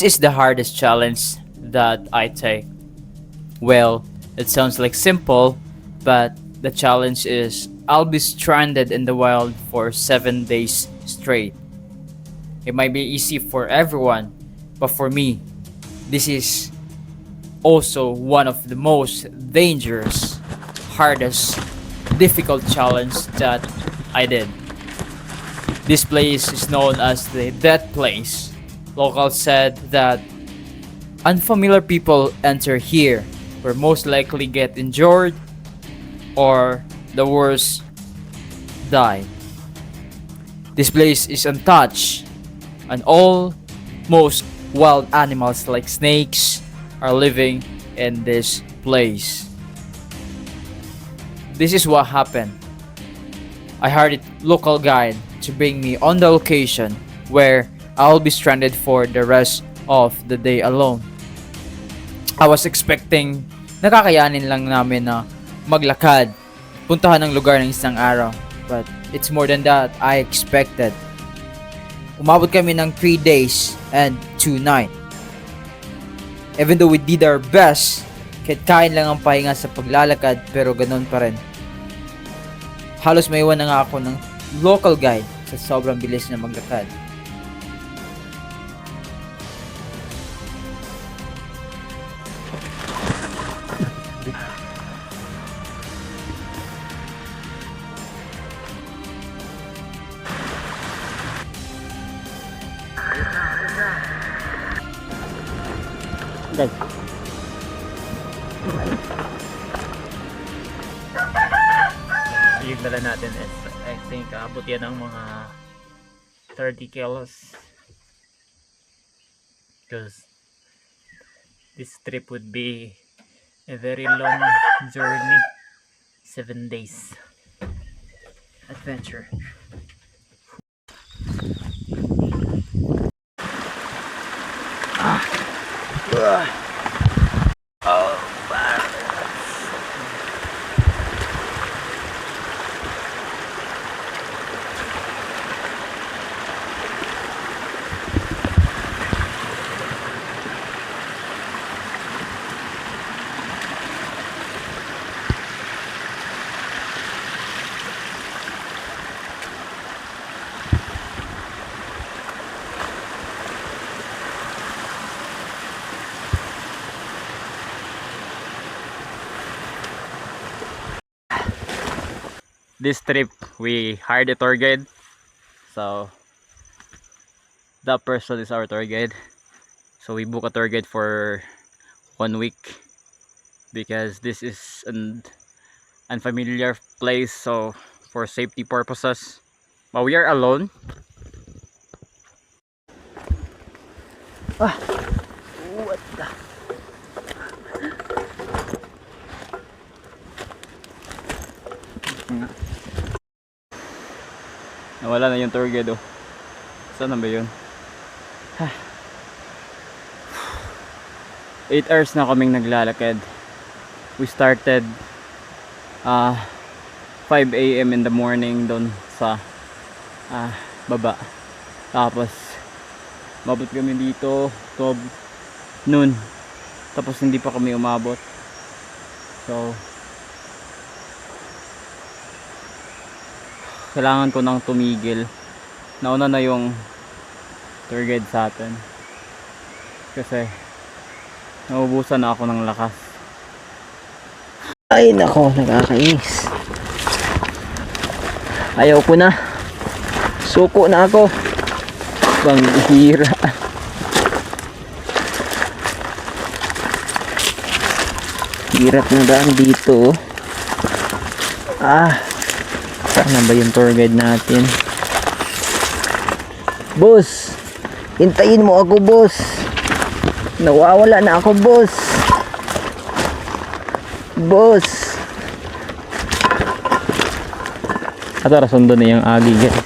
This is the hardest challenge that I take. Well, it sounds like simple, but the challenge is I'll be stranded in the wild for 7 days straight. It might be easy for everyone, but for me, this is also one of the most dangerous, hardest, difficult challenge that I did. This place is known as the Death Place. Locals said that unfamiliar people enter here will most likely get injured or the worst, die. This place is untouched and all most wild animals like snakes are living in this place. This is what happened. I hired a local guide to bring me on the location where I'll be stranded for the rest of the day alone. I was expecting nakakayanin lang namin na maglakad, puntahan ng lugar ng isang araw. But it's more than that I expected. Umabot kami ng 3 days and 2 nights. Even though we did our best, kahit kain lang ang pahinga sa paglalakad pero ganun pa rin. Halos maiwan na nga ako ng local guide sa sobrang bilis na maglakad. Okay. Yung dala natin is I think abot yan ng mga 30 kilos because this trip would be a very long journey, 7 days adventure. This trip we hired a tour guide, so that person is our tour guide. So we book a tour guide for 1 week because this is an unfamiliar place, so for safety purposes. But we are alone. What the? Nawala na yung tour guide, oh. Saan na ba yun? 8 hours na kaming naglalakad. We started 5 AM in the morning doon sa baba. Tapos mabot kami dito 12 noon. Tapos hindi pa kami umabot. So kailangan ko nang tumigil. Nauna na yung tour guide sa atin kasi naubusan na ako ng lakas. Ay nako, nakakainis. Ayaw ko na. Suko na ako. Bang hira. Hirap na daan dito. Saan ba yung tour guide natin? Boss, hintayin mo ako, boss. Nawawala na ako, boss. Boss. At sundo na yung agi, guys.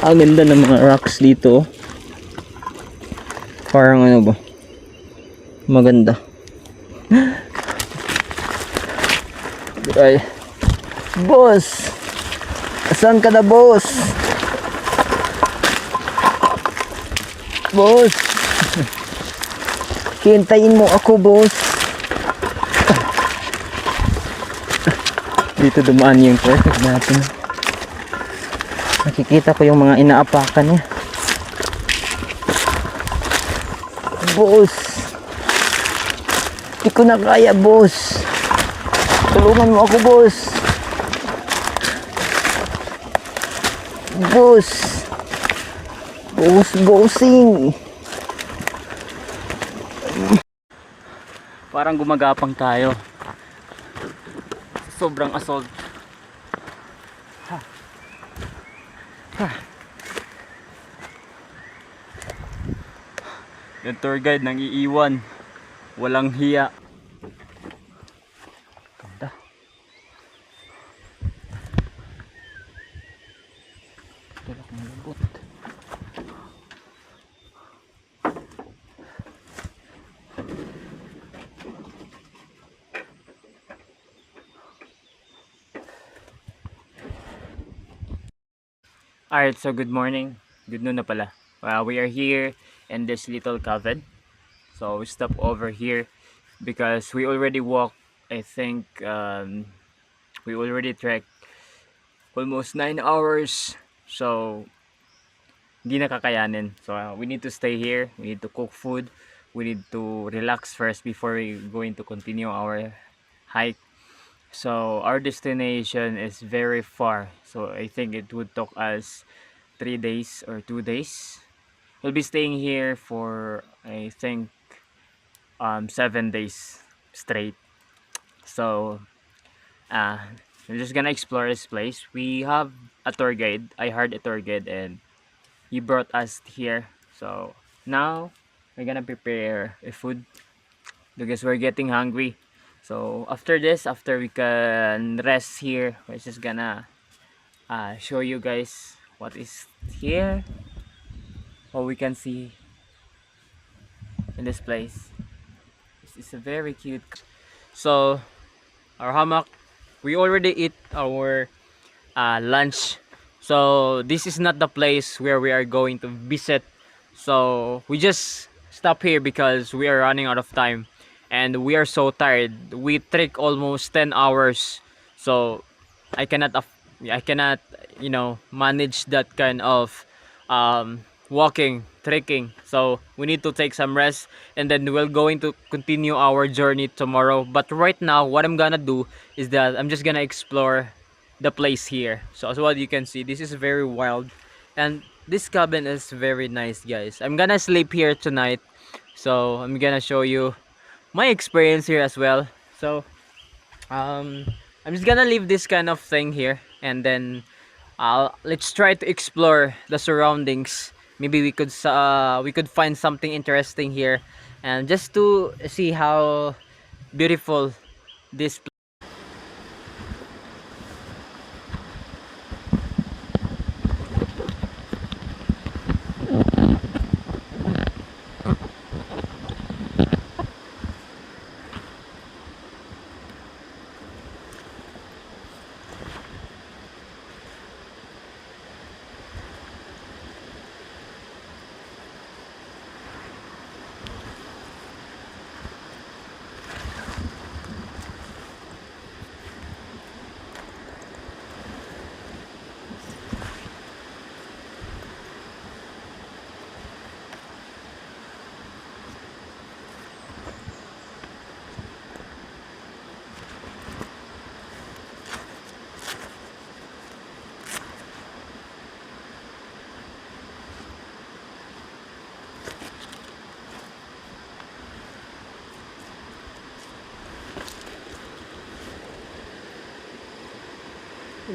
Ang ganda ng mga rocks dito. Parang ano ba? Maganda. Ay. Boss! Asan ka na, boss? Boss. Hintayin mo ako, boss. Dito dumaan yung perfect natin. Nakikita ko yung mga inaapakan niya. Boss. Hindi ko na kaya, boss. Tulungan mo ako, boss. Boss. Bossing. Parang gumagapang tayo. Sobrang assault. Yung tour guide nang iiwan. Walang hiya. Ganda. Tulak malabot. Alright, so good morning. Good noon na pala. We are here in this little cabin. So we stop over here because we already walked, I think, we already trekked almost 9 hours. So, hindi na kakayanin. So, we need to stay here. We need to cook food. We need to relax first before we going to continue our hike. So our destination is very far, so I think it would take us 3 days or 2 days. We'll be staying here for, I think, 7 days straight. So we're just gonna explore this place. We have a tour guide. I hired a tour guide and he brought us here. So now we're gonna prepare a food because we're getting hungry. So after this, after we can rest here, we're just gonna show you guys what is here, what we can see in this place. This is a very cute. So our hammock, we already eat our lunch. So this is not the place where we are going to visit. So we just stop here because we are running out of time. And we are so tired. We trek almost 10 hours. So I cannot manage that kind of walking, trekking. So we need to take some rest and then we're going to continue our journey tomorrow. But right now what I'm gonna do is that I'm just gonna explore the place here. So as what you can see, this is very wild and this cabin is very nice, guys. I'm gonna sleep here tonight. So I'm gonna show you my experience here as well. So I'm just gonna leave this kind of thing here and then let's try to explore the surroundings. Maybe we could find something interesting here and just to see how beautiful this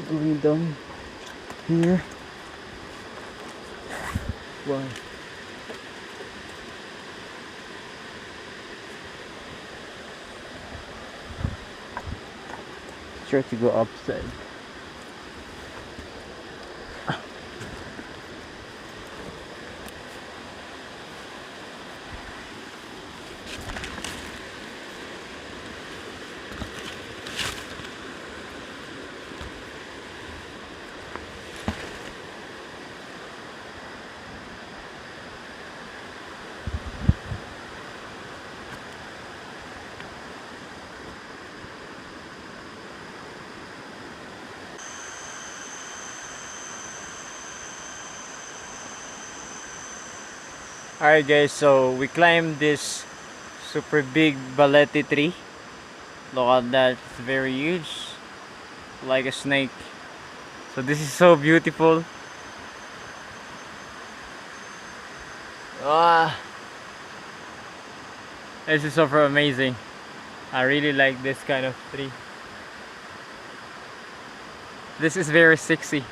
Going down here. Wow. Try to go upside. Alright guys, so we climbed this super big balete tree. Look at that, it's very huge, like a snake. So this is so beautiful. Ah, this is super amazing. I really like this kind of tree. This is very sexy.